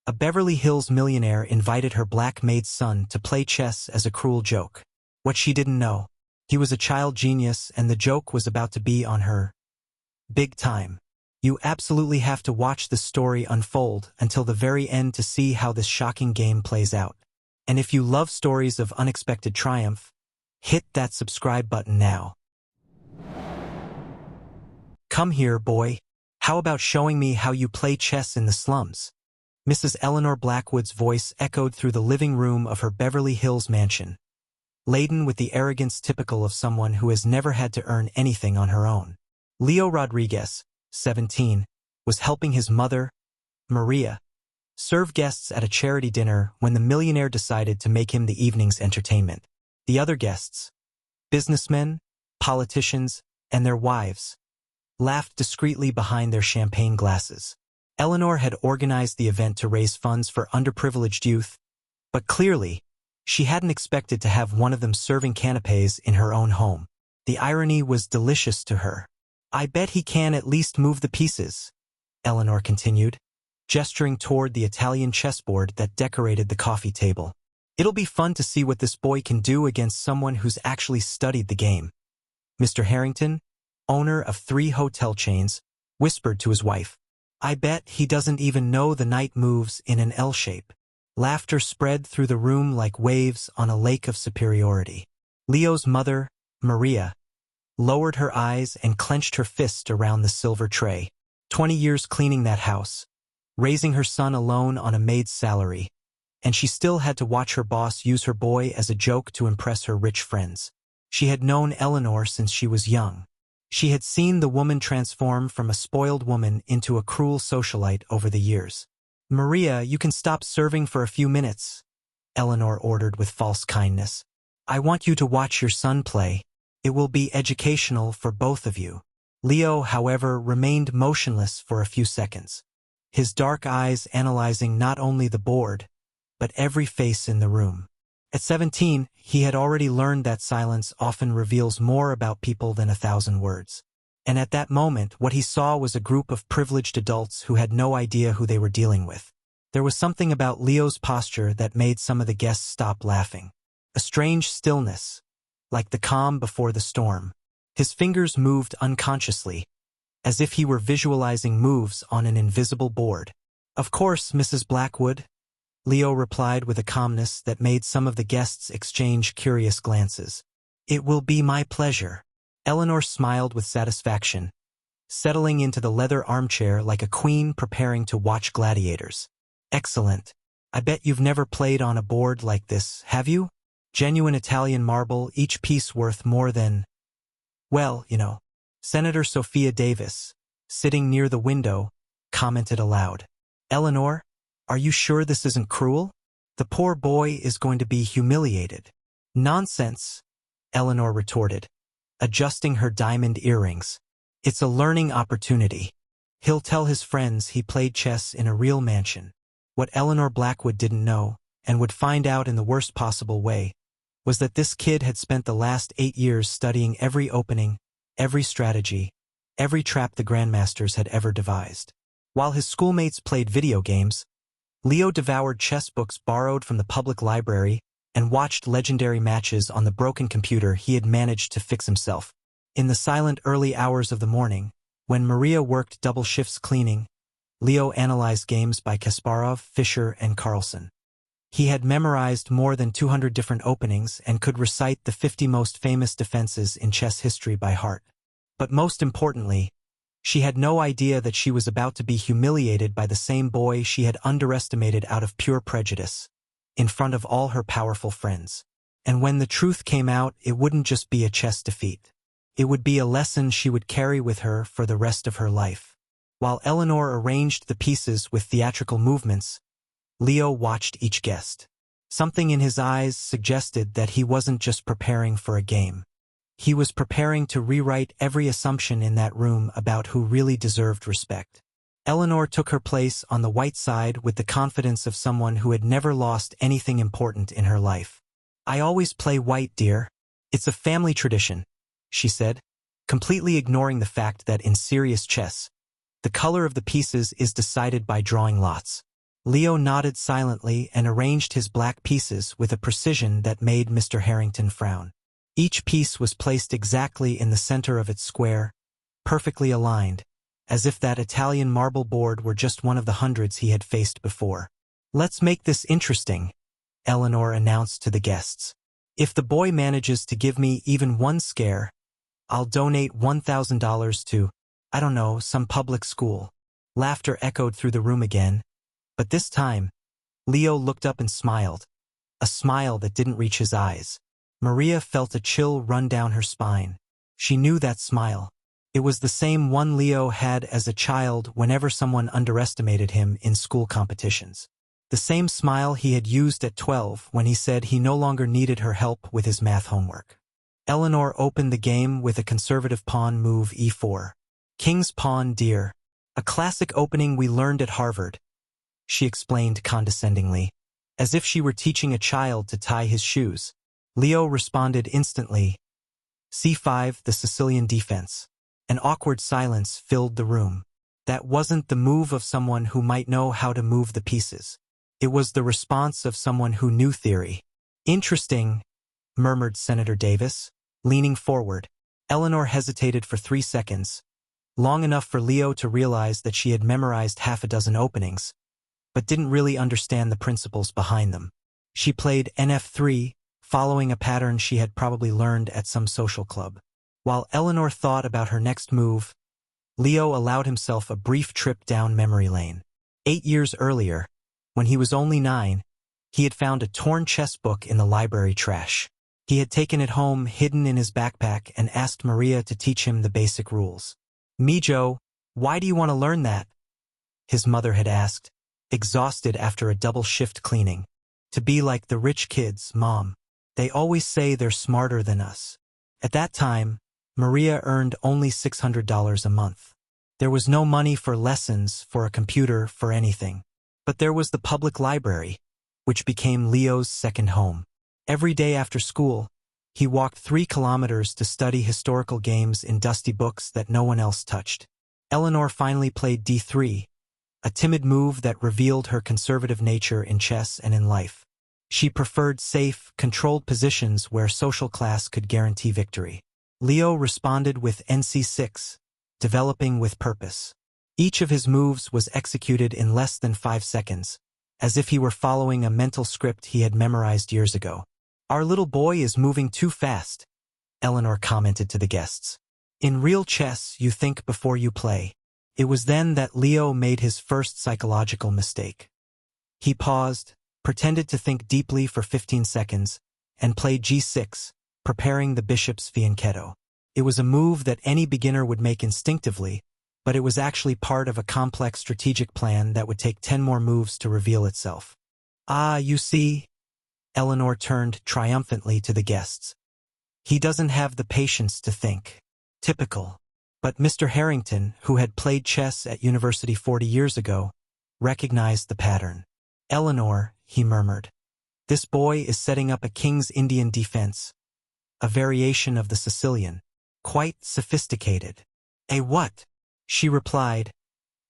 A Beverly Hills millionaire invited her black maid's son to play chess as a cruel joke. What she didn't know, he was a child genius and the joke was about to be on her. Big time. You absolutely have to watch the story unfold until the very end to see how this shocking game plays out. And if you love stories of unexpected triumph, hit that subscribe button now. Come here, boy. How about showing me how you play chess in the slums? Mrs. Eleanor Blackwood's voice echoed through the living room of her Beverly Hills mansion, laden with the arrogance typical of someone who has never had to earn anything on her own. Leo Rodriguez, 17, was helping his mother, Maria, serve guests at a charity dinner when the millionaire decided to make him the evening's entertainment. The other guests, businessmen, politicians, and their wives, laughed discreetly behind their champagne glasses. Eleanor had organized the event to raise funds for underprivileged youth, but clearly, she hadn't expected to have one of them serving canapés in her own home. The irony was delicious to her. I bet he can at least move the pieces, Eleanor continued, gesturing toward the Italian chessboard that decorated the coffee table. It'll be fun to see what this boy can do against someone who's actually studied the game. Mr. Harrington, owner of 3 hotel chains, whispered to his wife, I bet he doesn't even know the knight moves in an L shape. Laughter spread through the room like waves on a lake of superiority. Leo's mother, Maria, lowered her eyes and clenched her fist around the silver tray. 20 years cleaning that house, raising her son alone on a maid's salary, and she still had to watch her boss use her boy as a joke to impress her rich friends. She had known Eleanor since she was young. She had seen the woman transform from a spoiled woman into a cruel socialite over the years. Maria, you can stop serving for a few minutes, Eleanor ordered with false kindness. I want you to watch your son play. It will be educational for both of you. Leo, however, remained motionless for a few seconds, his dark eyes analyzing not only the board, but every face in the room. At 17, he had already learned that silence often reveals more about people than 1,000 words. And at that moment, what he saw was a group of privileged adults who had no idea who they were dealing with. There was something about Leo's posture that made some of the guests stop laughing. A strange stillness, like the calm before the storm. His fingers moved unconsciously, as if he were visualizing moves on an invisible board. Of course, Mrs. Blackwood, Leo replied with a calmness that made some of the guests exchange curious glances. It will be my pleasure. Eleanor smiled with satisfaction, settling into the leather armchair like a queen preparing to watch gladiators. Excellent. I bet you've never played on a board like this, have you? Genuine Italian marble, each piece worth more than... Well, you know. Senator Sophia Davis, sitting near the window, commented aloud. Eleanor, are you sure this isn't cruel? The poor boy is going to be humiliated. Nonsense, Eleanor retorted, adjusting her diamond earrings. It's a learning opportunity. He'll tell his friends he played chess in a real mansion. What Eleanor Blackwood didn't know, and would find out in the worst possible way, was that this kid had spent the last 8 years studying every opening, every strategy, every trap the grandmasters had ever devised. While his schoolmates played video games, Leo devoured chess books borrowed from the public library and watched legendary matches on the broken computer he had managed to fix himself. In the silent early hours of the morning, when Maria worked double shifts cleaning, Leo analyzed games by Kasparov, Fischer, and Carlsen. He had memorized more than 200 different openings and could recite the 50 most famous defenses in chess history by heart. But most importantly, she had no idea that she was about to be humiliated by the same boy she had underestimated out of pure prejudice, in front of all her powerful friends. And when the truth came out, it wouldn't just be a chess defeat. It would be a lesson she would carry with her for the rest of her life. While Eleanor arranged the pieces with theatrical movements, Leo watched each guest. Something in his eyes suggested that he wasn't just preparing for a game. He was preparing to rewrite every assumption in that room about who really deserved respect. Eleanor took her place on the white side with the confidence of someone who had never lost anything important in her life. I always play white, dear. It's a family tradition, she said, completely ignoring the fact that in serious chess, the color of the pieces is decided by drawing lots. Leo nodded silently and arranged his black pieces with a precision that made Mr. Harrington frown. Each piece was placed exactly in the center of its square, perfectly aligned, as if that Italian marble board were just one of the hundreds he had faced before. "Let's make this interesting," Eleanor announced to the guests. "If the boy manages to give me even one scare, I'll donate $1,000 to, I don't know, some public school." Laughter echoed through the room again, but this time, Leo looked up and smiled, a smile that didn't reach his eyes. Maria felt a chill run down her spine. She knew that smile. It was the same one Leo had as a child whenever someone underestimated him in school competitions. The same smile he had used at 12 when he said he no longer needed her help with his math homework. Eleanor opened the game with a conservative pawn move e4. "King's pawn, dear. A classic opening we learned at Harvard," she explained condescendingly, as if she were teaching a child to tie his shoes. Leo responded instantly. C5, the Sicilian defense. An awkward silence filled the room. That wasn't the move of someone who might know how to move the pieces. It was the response of someone who knew theory. "Interesting," murmured Senator Davis, leaning forward. Eleanor hesitated for 3 seconds, long enough for Leo to realize that she had memorized half a dozen openings, but didn't really understand the principles behind them. She played NF3, following a pattern she had probably learned at some social club. While Eleanor thought about her next move, Leo allowed himself a brief trip down memory lane. 8 years earlier, when he was only 9, he had found a torn chess book in the library trash. He had taken it home hidden in his backpack and asked Maria to teach him the basic rules. "Mijo, why do you want to learn that?" his mother had asked, exhausted after a double shift cleaning. "To be like the rich kids, Mom. They always say they're smarter than us." At that time, Maria earned only $600 a month. There was no money for lessons, for a computer, for anything. But there was the public library, which became Leo's second home. Every day after school, he walked 3 kilometers to study historical games in dusty books that no one else touched. Eleanor finally played D3, a timid move that revealed her conservative nature in chess and in life. She preferred safe, controlled positions where social class could guarantee victory. Leo responded with NC6, developing with purpose. Each of his moves was executed in less than 5 seconds, as if he were following a mental script he had memorized years ago. "Our little boy is moving too fast," Eleanor commented to the guests. "In real chess, you think before you play." It was then that Leo made his first psychological mistake. He paused, pretended to think deeply for 15 seconds, and played G6, preparing the bishop's fianchetto. It was a move that any beginner would make instinctively, but it was actually part of a complex strategic plan that would take 10 more moves to reveal itself. "Ah, you see," Eleanor turned triumphantly to the guests. "He doesn't have the patience to think." Typical. But Mr. Harrington, who had played chess at university 40 years ago, recognized the pattern. "Eleanor," he murmured, "this boy is setting up a King's Indian defense, a variation of the Sicilian, quite sophisticated." "A what?" she replied,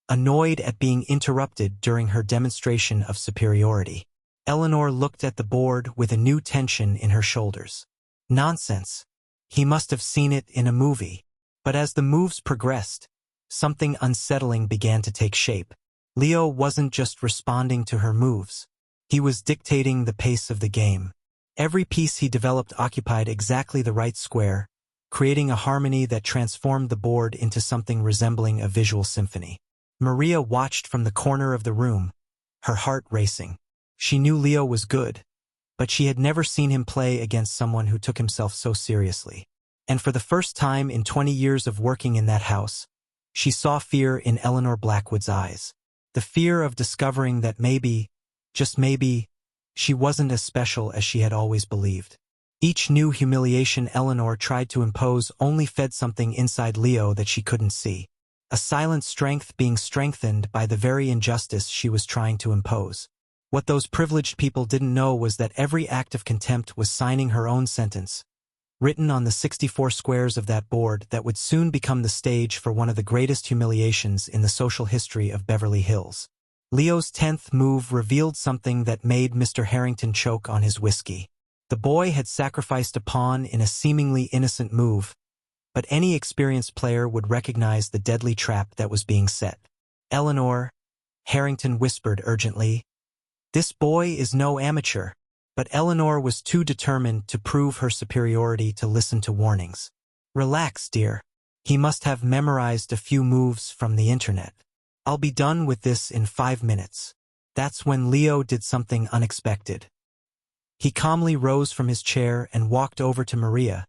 annoyed at being interrupted during her demonstration of superiority. Eleanor looked at the board with a new tension in her shoulders. Nonsense. He must have seen it in a movie. But as the moves progressed, something unsettling began to take shape. Leo wasn't just responding to her moves. He was dictating the pace of the game. Every piece he developed occupied exactly the right square, creating a harmony that transformed the board into something resembling a visual symphony. Maria watched from the corner of the room, her heart racing. She knew Leo was good, but she had never seen him play against someone who took himself so seriously. And for the first time in 20 years of working in that house, she saw fear in Eleanor Blackwood's eyes. The fear of discovering that maybe, just maybe, she wasn't as special as she had always believed. Each new humiliation Eleanor tried to impose only fed something inside Leo that she couldn't see. A silent strength being strengthened by the very injustice she was trying to impose. What those privileged people didn't know was that every act of contempt was signing her own sentence, written on the 64 squares of that board that would soon become the stage for one of the greatest humiliations in the social history of Beverly Hills. Leo's 10th move revealed something that made Mr. Harrington choke on his whiskey. The boy had sacrificed a pawn in a seemingly innocent move, but any experienced player would recognize the deadly trap that was being set. "Eleanor," Harrington whispered urgently, "this boy is no amateur." But Eleanor was too determined to prove her superiority to listen to warnings. "Relax, dear. He must have memorized a few moves from the internet. I'll be done with this in 5 minutes." That's when Leo did something unexpected. He calmly rose from his chair and walked over to Maria,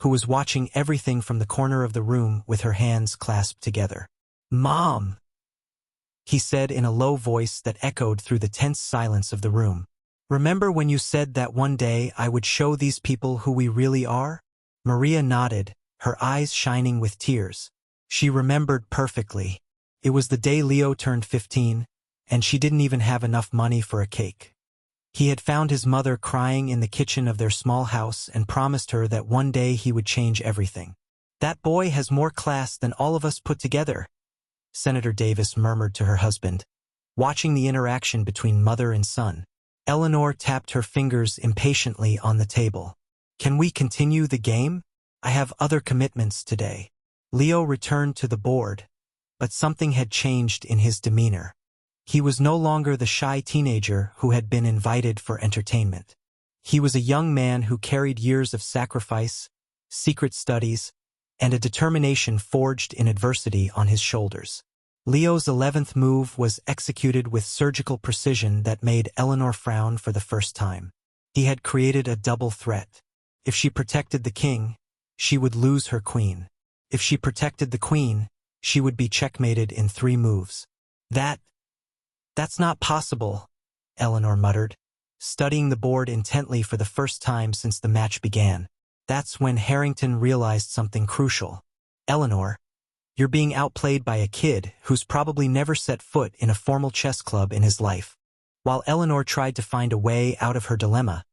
who was watching everything from the corner of the room with her hands clasped together. "Mom," he said in a low voice that echoed through the tense silence of the room. "Remember when you said that one day I would show these people who we really are?" Maria nodded, her eyes shining with tears. She remembered perfectly. It was the day Leo turned 15, and she didn't even have enough money for a cake. He had found his mother crying in the kitchen of their small house and promised her that one day he would change everything. "That boy has more class than all of us put together," Senator Davis murmured to her husband, watching the interaction between mother and son. Eleanor tapped her fingers impatiently on the table. "Can we continue the game? I have other commitments today." Leo returned to the board, but something had changed in his demeanor. He was no longer the shy teenager who had been invited for entertainment. He was a young man who carried years of sacrifice, secret studies, and a determination forged in adversity on his shoulders. Leo's 11th move was executed with surgical precision that made Eleanor frown for the first time. He had created a double threat. If she protected the king, she would lose her queen. If she protected the queen, she would be checkmated in 3 moves. That's not possible," Eleanor muttered, studying the board intently for the first time since the match began. That's when Harrington realized something crucial. "Eleanor, you're being outplayed by a kid who's probably never set foot in a formal chess club in his life." While Eleanor tried to find a way out of her dilemma,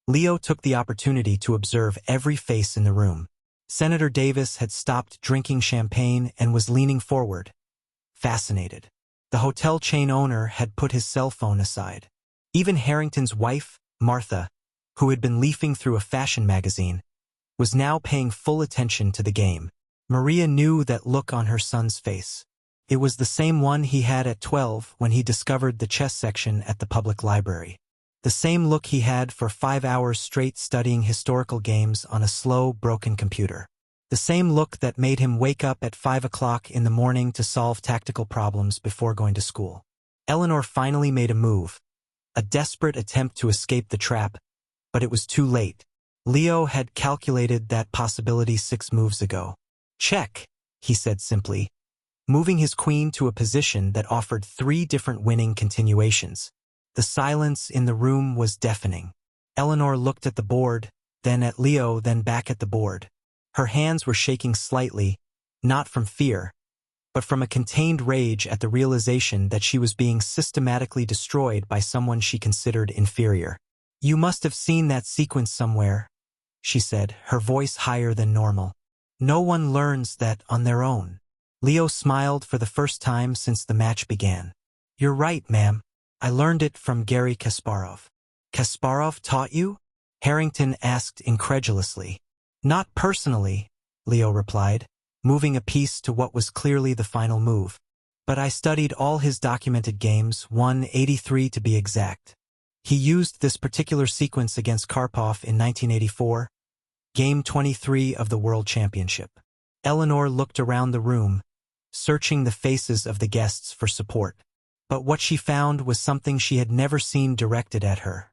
Leo took the opportunity to observe every face in the room. Senator Davis had stopped drinking champagne and was leaning forward, fascinated. The hotel chain owner had put his cell phone aside. Even Harrington's wife, Martha, who had been leafing through a fashion magazine, was now paying full attention to the game. Maria knew that look on her son's face. It was the same one he had at 12 when he discovered the chess section at the public library. The same look he had for 5 hours straight studying historical games on a slow, broken computer. The same look that made him wake up at 5 o'clock in the morning to solve tactical problems before going to school. Eleanor finally made a move, a desperate attempt to escape the trap, but it was too late. Leo had calculated that possibility 6 moves ago. "Check," he said simply, moving his queen to a position that offered 3 different winning continuations. The silence in the room was deafening. Eleanor looked at the board, then at Leo, then back at the board. Her hands were shaking slightly, not from fear, but from a contained rage at the realization that she was being systematically destroyed by someone she considered inferior. "You must have seen that sequence somewhere," she said, her voice higher than normal. "No one learns that on their own." Leo smiled for the first time since the match began. "You're right, ma'am. I learned it from Garry Kasparov." "Kasparov taught you?" Harrington asked incredulously. "Not personally," Leo replied, moving a piece to what was clearly the final move. "But I studied all his documented games, 183 to be exact. He used this particular sequence against Karpov in 1984, Game 23 of the World Championship." Eleanor looked around the room, searching the faces of the guests for support. But what she found was something she had never seen directed at her.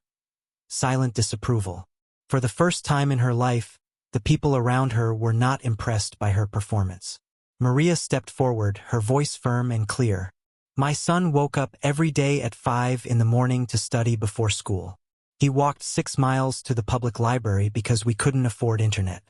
Silent disapproval. For the first time in her life, the people around her were not impressed by her performance. Maria stepped forward, her voice firm and clear. "My son woke up every day at 5 in the morning to study before school. He walked 6 miles to the public library because we couldn't afford internet.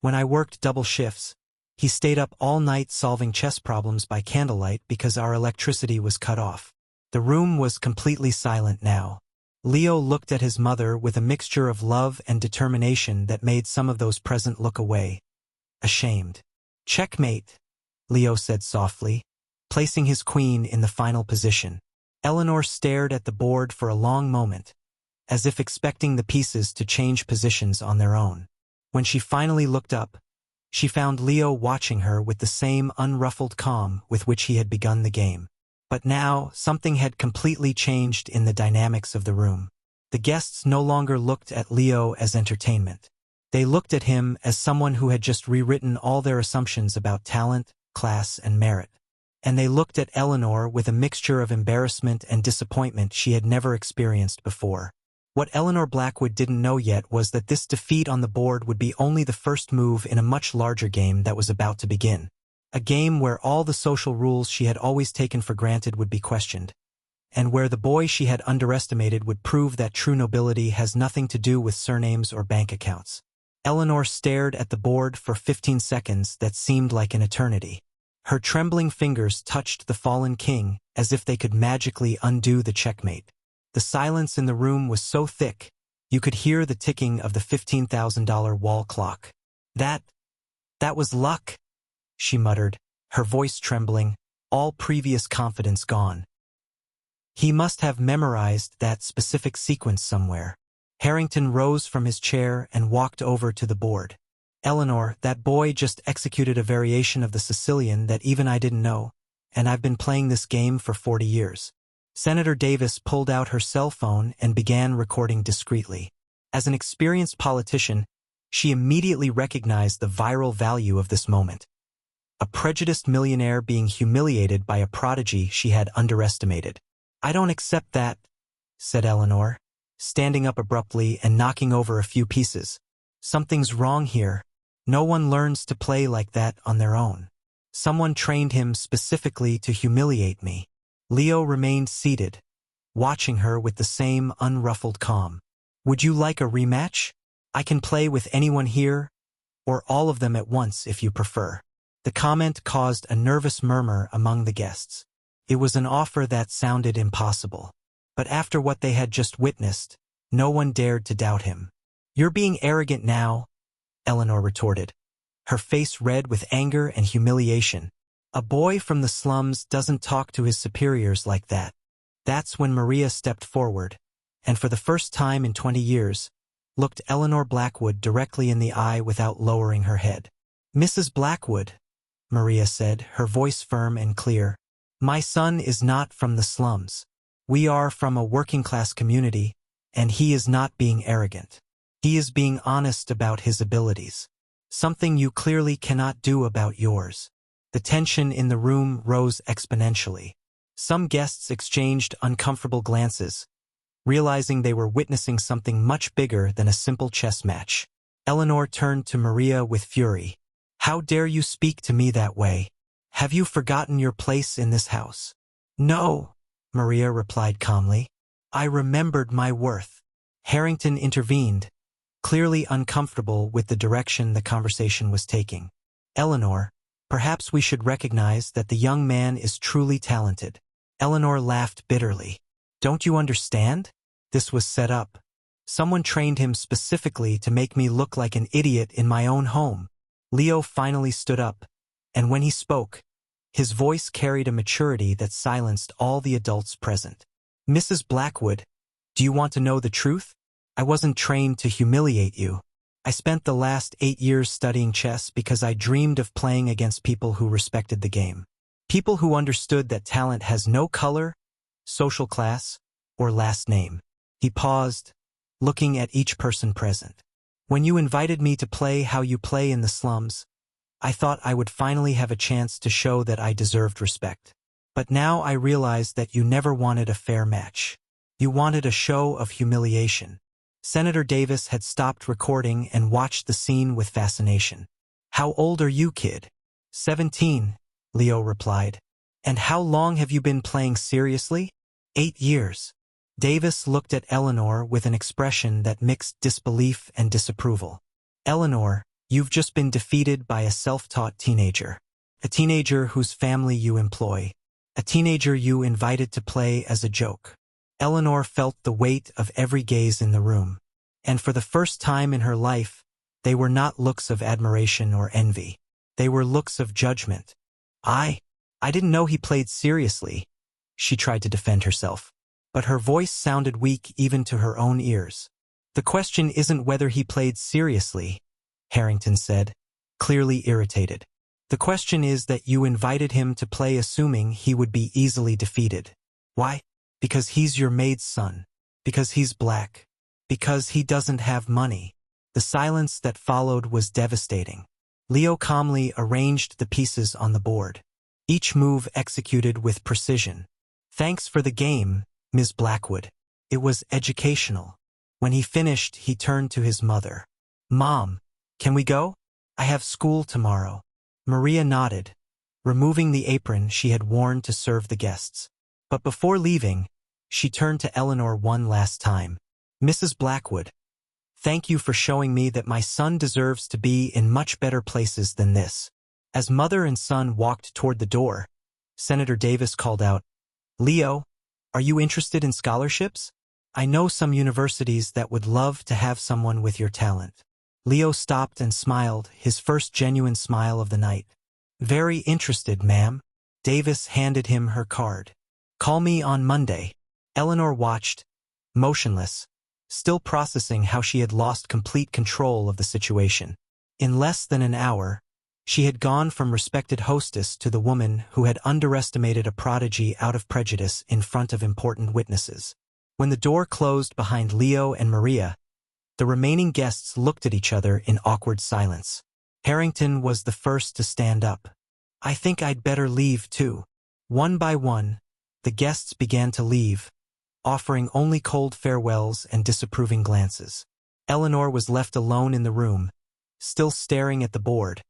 When I worked double shifts, he stayed up all night solving chess problems by candlelight because our electricity was cut off." The room was completely silent now. Leo looked at his mother with a mixture of love and determination that made some of those present look away, ashamed. "Checkmate," Leo said softly, placing his queen in the final position. Eleanor stared at the board for a long moment, as if expecting the pieces to change positions on their own. When she finally looked up, she found Leo watching her with the same unruffled calm with which he had begun the game. But now, something had completely changed in the dynamics of the room. The guests no longer looked at Leo as entertainment. They looked at him as someone who had just rewritten all their assumptions about talent, class, and merit. And they looked at Eleanor with a mixture of embarrassment and disappointment she had never experienced before. What Eleanor Blackwood didn't know yet was that this defeat on the board would be only the first move in a much larger game that was about to begin. A game where all the social rules she had always taken for granted would be questioned, and where the boy she had underestimated would prove that true nobility has nothing to do with surnames or bank accounts. Eleanor stared at the board for 15 seconds that seemed like an eternity. Her trembling fingers touched the fallen king as if they could magically undo the checkmate. The silence in the room was so thick, you could hear the ticking of the $15,000 wall clock. That was luck, she muttered, her voice trembling, all previous confidence gone. He must have memorized that specific sequence somewhere. Harrington rose from his chair and walked over to the board. Eleanor, that boy just executed a variation of the Sicilian that even I didn't know, and I've been playing this game for 40 years. Senator Davis pulled out her cell phone and began recording discreetly. As an experienced politician, she immediately recognized the viral value of this moment. A prejudiced millionaire being humiliated by a prodigy she had underestimated. "I don't accept that," said Eleanor, standing up abruptly and knocking over a few pieces. "Something's wrong here. No one learns to play like that on their own. Someone trained him specifically to humiliate me." Leo remained seated, watching her with the same unruffled calm. "Would you like a rematch? I can play with anyone here, or all of them at once if you prefer." The comment caused a nervous murmur among the guests. It was an offer that sounded impossible. But after what they had just witnessed, no one dared to doubt him. "You're being arrogant now," Eleanor retorted, her face red with anger and humiliation. "A boy from the slums doesn't talk to his superiors like that." That's when Maria stepped forward, and for the first time in 20 years, looked Eleanor Blackwood directly in the eye without lowering her head. "Mrs. Blackwood," Maria said, her voice firm and clear, "my son is not from the slums. We are from a working-class community, and he is not being arrogant. He is being honest about his abilities. Something you clearly cannot do about yours." The tension in the room rose exponentially. Some guests exchanged uncomfortable glances, realizing they were witnessing something much bigger than a simple chess match. Eleanor turned to Maria with fury. "How dare you speak to me that way? Have you forgotten your place in this house?" "No," Maria replied calmly. "I remembered my worth." Harrington intervened, clearly uncomfortable with the direction the conversation was taking. "Eleanor, perhaps we should recognize that the young man is truly talented." Eleanor laughed bitterly. "Don't you understand? This was set up. Someone trained him specifically to make me look like an idiot in my own home." Leo finally stood up, and when he spoke, his voice carried a maturity that silenced all the adults present. "Mrs. Blackwood, do you want to know the truth? I wasn't trained to humiliate you. I spent the last 8 years studying chess because I dreamed of playing against people who respected the game. People who understood that talent has no color, social class, or last name." He paused, looking at each person present. "When you invited me to play how you play in the slums, I thought I would finally have a chance to show that I deserved respect. But now I realize that you never wanted a fair match. You wanted a show of humiliation." Senator Davis had stopped recording and watched the scene with fascination. "How old are you, kid?" 17, Leo replied. "And how long have you been playing seriously?" 8 years. Davis looked at Eleanor with an expression that mixed disbelief and disapproval. "Eleanor, you've just been defeated by a self-taught teenager. A teenager whose family you employ. A teenager you invited to play as a joke." Eleanor felt the weight of every gaze in the room, and for the first time in her life, they were not looks of admiration or envy. They were looks of judgment. I didn't know he played seriously," she tried to defend herself. But her voice sounded weak even to her own ears. The question isn't whether he played seriously, Harrington said, clearly irritated. The question is that you invited him to play assuming he would be easily defeated. Why? Because he's your maid's son. Because he's black. Because he doesn't have money. The silence that followed was devastating. Leo calmly arranged the pieces on the board, each move executed with precision. Thanks for the game, Ms. Blackwood. It was educational. When he finished, he turned to his mother. Mom, can we go? I have school tomorrow. Maria nodded, removing the apron she had worn to serve the guests. But before leaving, she turned to Eleanor one last time. Mrs. Blackwood, thank you for showing me that my son deserves to be in much better places than this. As mother and son walked toward the door, Senator Davis called out, Leo, are you interested in scholarships? I know some universities that would love to have someone with your talent. Leo stopped and smiled, his first genuine smile of the night. Very interested, ma'am. Davis handed him her card. Call me on Monday. Eleanor watched, motionless, still processing how she had lost complete control of the situation. In less than an hour, she had gone from respected hostess to the woman who had underestimated a prodigy out of prejudice in front of important witnesses. When the door closed behind Leo and Maria, the remaining guests looked at each other in awkward silence. Harrington was the first to stand up. I think I'd better leave too. One by one, the guests began to leave, offering only cold farewells and disapproving glances. Eleanor was left alone in the room, still staring at the board,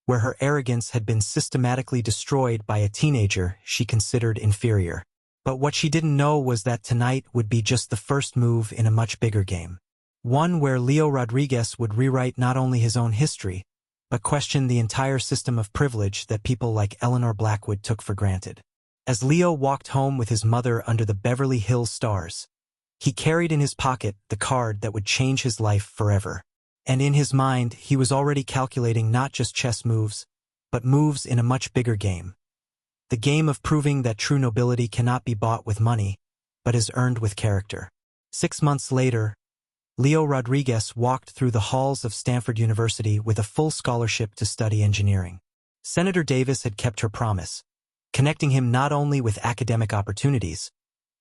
where her arrogance had been systematically destroyed by a teenager she considered inferior. But what she didn't know was that tonight would be just the first move in a much bigger game. One where Leo Rodriguez would rewrite not only his own history, but question the entire system of privilege that people like Eleanor Blackwood took for granted. As Leo walked home with his mother under the Beverly Hills stars, he carried in his pocket the card that would change his life forever. And in his mind, he was already calculating not just chess moves, but moves in a much bigger game. The game of proving that true nobility cannot be bought with money, but is earned with character. 6 months later, Leo Rodriguez walked through the halls of Stanford University with a full scholarship to study engineering. Senator Davis had kept her promise, connecting him not only with academic opportunities,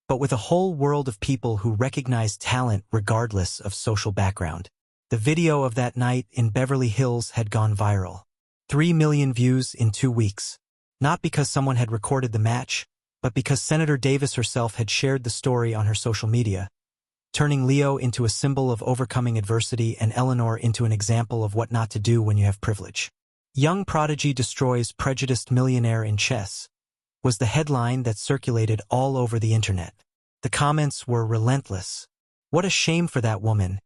but with a whole world of people who recognized talent regardless of social background. The video of that night in Beverly Hills had gone viral. 3 million views in 2 weeks. Not because someone had recorded the match, but because Senator Davis herself had shared the story on her social media, turning Leo into a symbol of overcoming adversity and Eleanor into an example of what not to do when you have privilege. Young Prodigy destroys Prejudiced Millionaire in chess was the headline that circulated all over the internet. The comments were relentless. What a shame for that woman,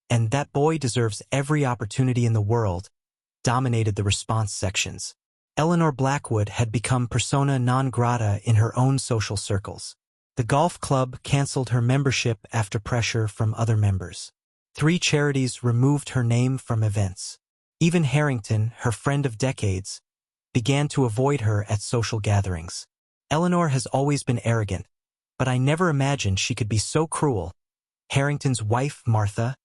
and that boy deserves every opportunity in the world, dominated the response sections. Eleanor Blackwood had become persona non grata in her own social circles. The golf club canceled her membership after pressure from other members. 3 charities removed her name from events. Even Harrington, her friend of decades, began to avoid her at social gatherings. Eleanor has always been arrogant, but I never imagined she could be so cruel, Harrington's wife, Martha,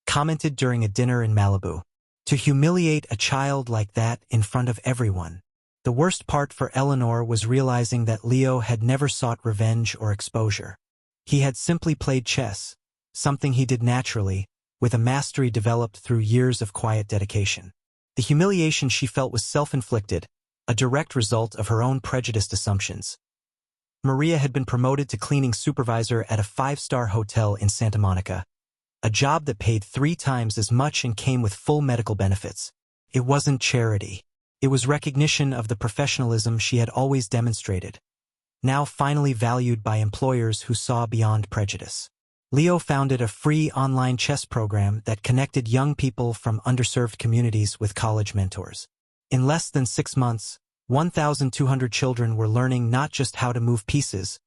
commented during a dinner in Malibu. To humiliate a child like that in front of everyone. The worst part for Eleanor was realizing that Leo had never sought revenge or exposure. He had simply played chess, something he did naturally, with a mastery developed through years of quiet dedication. The humiliation she felt was self-inflicted, a direct result of her own prejudiced assumptions. Maria had been promoted to cleaning supervisor at a 5-star hotel in Santa Monica, a job that paid 3 times as much and came with full medical benefits. It wasn't charity. It was recognition of the professionalism she had always demonstrated, now finally valued by employers who saw beyond prejudice. Leo founded a free online chess program that connected young people from underserved communities with college mentors. In less than 6 months, 1,200 children were learning not just how to move pieces,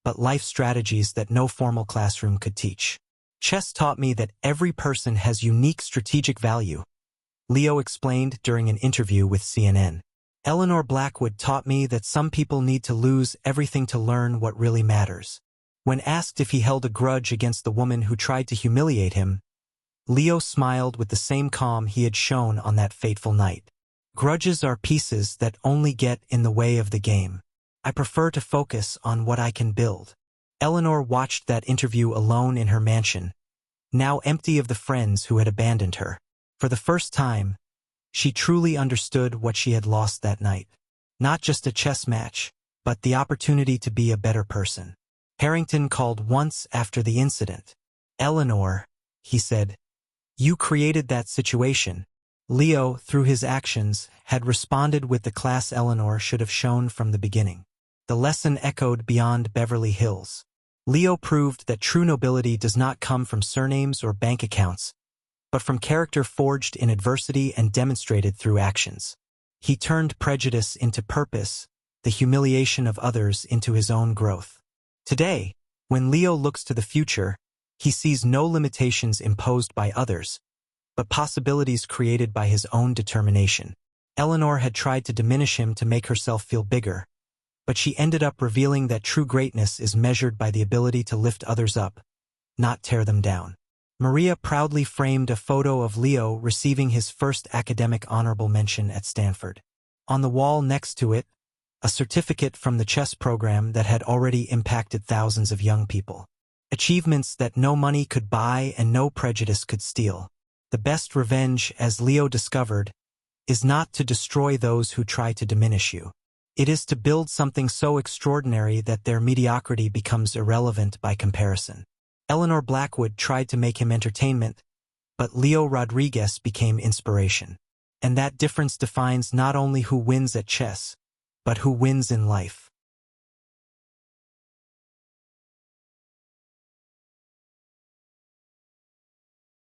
but life strategies that no formal classroom could teach. Chess taught me that every person has unique strategic value, Leo explained during an interview with CNN. Eleanor Blackwood taught me that some people need to lose everything to learn what really matters. When asked if he held a grudge against the woman who tried to humiliate him, Leo smiled with the same calm he had shown on that fateful night. Grudges are pieces that only get in the way of the game. I prefer to focus on what I can build. Eleanor watched that interview alone in her mansion, now empty of the friends who had abandoned her. For the first time, she truly understood what she had lost that night. Not just a chess match, but the opportunity to be a better person. Harrington called once after the incident. "Eleanor," he said, "you created that situation." Leo, through his actions, had responded with the class Eleanor should have shown from the beginning. The lesson echoed beyond Beverly Hills. Leo proved that true nobility does not come from surnames or bank accounts, but from character forged in adversity and demonstrated through actions. He turned prejudice into purpose, the humiliation of others into his own growth. Today, when Leo looks to the future, he sees no limitations imposed by others, but possibilities created by his own determination. Eleanor had tried to diminish him to make herself feel bigger, but she ended up revealing that true greatness is measured by the ability to lift others up, not tear them down. Maria proudly framed a photo of Leo receiving his first academic honorable mention at Stanford. On the wall next to it, a certificate from the chess program that had already impacted thousands of young people. Achievements that no money could buy and no prejudice could steal. The best revenge, as Leo discovered, is not to destroy those who try to diminish you. It is to build something so extraordinary that their mediocrity becomes irrelevant by comparison. Eleanor Blackwood tried to make him entertainment, but Leo Rodriguez became inspiration. And that difference defines not only who wins at chess, but who wins in life.